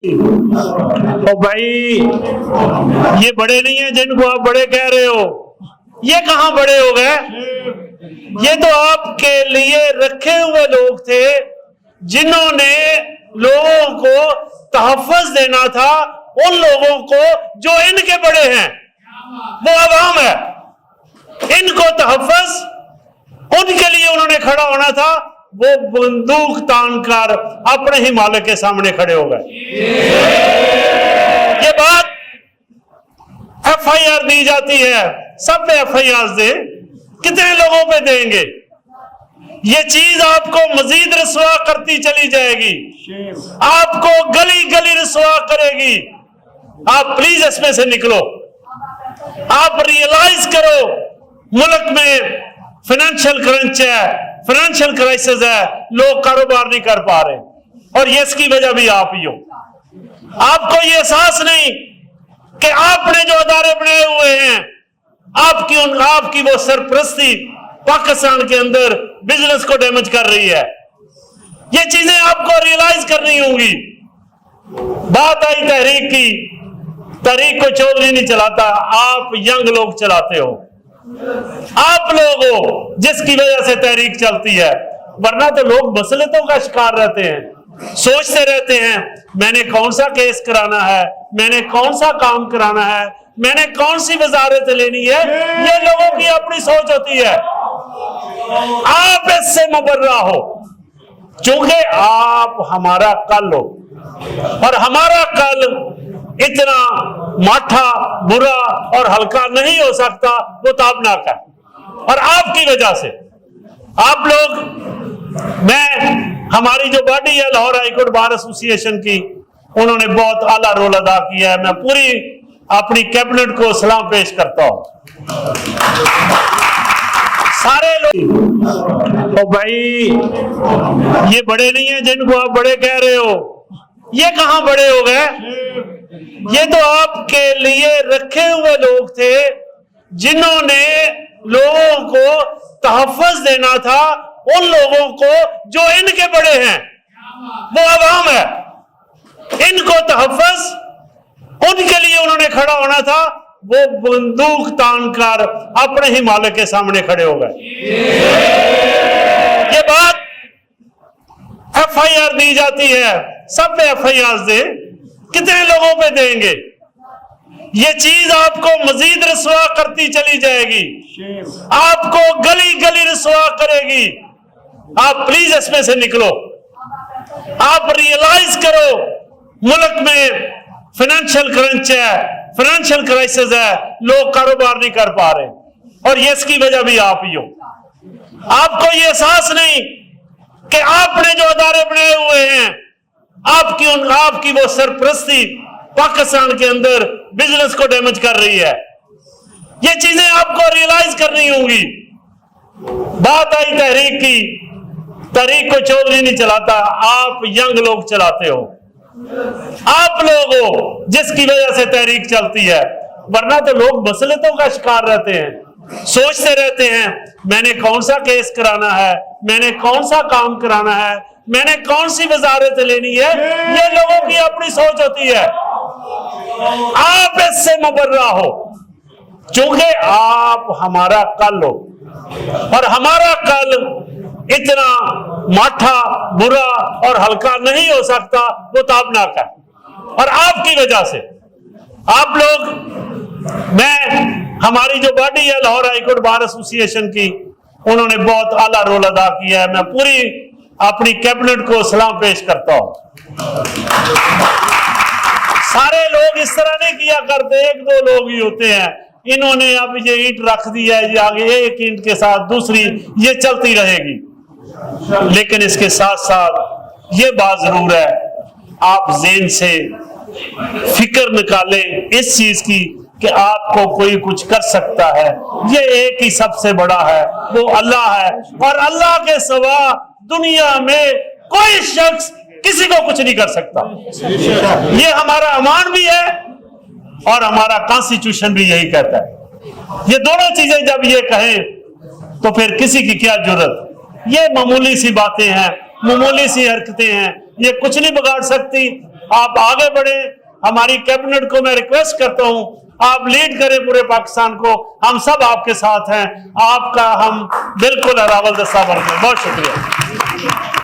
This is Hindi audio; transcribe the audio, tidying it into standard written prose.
ओ भाई, ये बड़े नहीं है जिनको आप बड़े कह रहे हो। ये कहां बड़े हो गए? ये तो आपके लिए रखे हुए लोग थे जिन्होंने लोगों को तहफ़्फ़ुज़ देना था, उन लोगों को जो इनके बड़े हैं, वो अवाम है। इनको तहफ़्फ़ुज़ उनके लिए उन्होंने खड़ा होना था, वो बंदूक तान कर अपने ही मालिक के सामने खड़े हो गए। ये बात FIR दी जाती है, सब पे FIR दे, कितने लोगों पे देंगे? ये चीज आपको मजीद रसवा करती चली जाएगी, आपको गली गली रसवा करेगी। आप प्लीज इसमें से निकलो। आप रियलाइज करो, मुल्क में फाइनेंशियल क्रंच है, फाइनेंशियल क्राइसिस है, लोग कारोबार नहीं कर पा रहे, और ये इसकी वजह भी आप ही हो। आपको ये एहसास नहीं कि आपने जो अदारे बनाए हुए हैं, आपकी वो सरपरस्ती पाकिस्तान के अंदर बिजनेस को डैमेज कर रही है। ये चीजें आपको रियलाइज करनी होंगी। बात आई तहरीक की, तहरीक को चौधरी नहीं चलाता, आप यंग लोग चलाते हो। आप लोग हो जिसकी वजह से तहरीक चलती है, वरना तो लोग मसलतों का शिकार रहते हैं, सोचते रहते हैं मैंने कौन सा केस कराना है, मैंने कौन सा काम कराना है, मैंने कौन सी वजारत लेनी है। ये लोगों की अपनी सोच होती है। आप इससे मुबर्रा हो, क्योंकि आप हमारा कल हो, और हमारा कल इतना माठा, बुरा और हल्का नहीं हो सकता, वो ताबनाक है। और आपकी वजह से आप लोग, हमारी जो बॉडी है लाहौर हाईकोर्ट बार एसोसिएशन की, उन्होंने बहुत आला रोल अदा किया है। मैं पूरी अपनी कैबिनेट को सलाम पेश करता हूं। सारे लोग, ओ भाई, ये बड़े नहीं है जिनको आप बड़े कह रहे हो। ये कहां बड़े हो गए? ये तो आपके लिए रखे हुए लोग थे जिन्होंने लोगों को तहफ़्फ़ुज़ देना था, उन लोगों को जो इनके बड़े हैं, वो अवाम है। इनको तहफ़्फ़ुज़ उनके लिए उन्होंने खड़ा होना था, वो बंदूक तान कर अपने ही मालिक के सामने खड़े हो गए। ये बात FIR दी जाती है, सब पे FIR दे, कितने लोगों पे देंगे? ये चीज आपको मजीद रसवा करती चली जाएगी, आपको गली गली रसवा करेगी। आप प्लीज इसमें से निकलो। आप रियलाइज करो, मुल्क में फाइनेंशियल क्रंच है, फाइनेंशियल क्राइसिस है, लोग कारोबार नहीं कर पा रहे, और ये इसकी वजह भी आप ही हो। आपको ये एहसास नहीं कि आपने जो अदारे बनाए हुए हैं, आपकी वो सरपरस्ती पाकिस्तान के अंदर बिजनेस को डैमेज कर रही है। ये चीजें आपको रियलाइज करनी होंगी। बात आई तहरीक की, तहरीक को चौधरी नहीं चलाता, आप यंग लोग चलाते हो। आप लोग हो जिसकी वजह से तहरीक चलती है, वरना तो लोग मसलतों का शिकार रहते हैं, सोचते रहते हैं मैंने कौन सा केस कराना है, मैंने कौन सा काम कराना है, मैंने कौन सी वजारत लेनी है। ये लोगों की अपनी सोच होती है। आप इससे मुबर्रा हो, क्योंकि आप हमारा कल हो, और हमारा कल इतना माठा, बुरा और हल्का नहीं हो सकता, वो ताबनाक है। और आपकी वजह से आप लोग, हमारी जो बॉडी है लाहौर हाईकोर्ट बार एसोसिएशन की, उन्होंने बहुत आला रोल अदा किया है। मैं पूरी अपनी कैबिनेट को सलाम पेश करता हूं। सारे लोग इस तरह नहीं किया करते, एक दो लोग ही होते हैं। इन्होंने अब ये ईंट रख दी है, ये आगे एक ईंट के साथ दूसरी, ये चलती रहेगी। लेकिन इसके साथ साथ ये बात जरूर है, आप ज़हन से फिक्र निकालें इस चीज की कि आपको कोई कुछ कर सकता है। ये एक ही सबसे बड़ा है, वो अल्लाह है, और अल्लाह के सिवा दुनिया में कोई शख्स किसी को कुछ नहीं कर सकता। ये हमारा अमान भी है, और हमारा कॉन्स्टिट्यूशन भी यही कहता है। ये दोनों चीजें जब ये कहें तो फिर किसी की क्या जरूरत? ये मामूली सी बातें हैं, मामूली सी हरकतें हैं, ये कुछ नहीं बिगाड़ सकती। आप आगे बढ़े। हमारी कैबिनेट को मैं रिक्वेस्ट करता हूं, आप लीड करें पूरे पाकिस्तान को, हम सब आपके साथ हैं, आपका हम बिल्कुल अरावल दस्ता भरते हैं। बहुत शुक्रिया।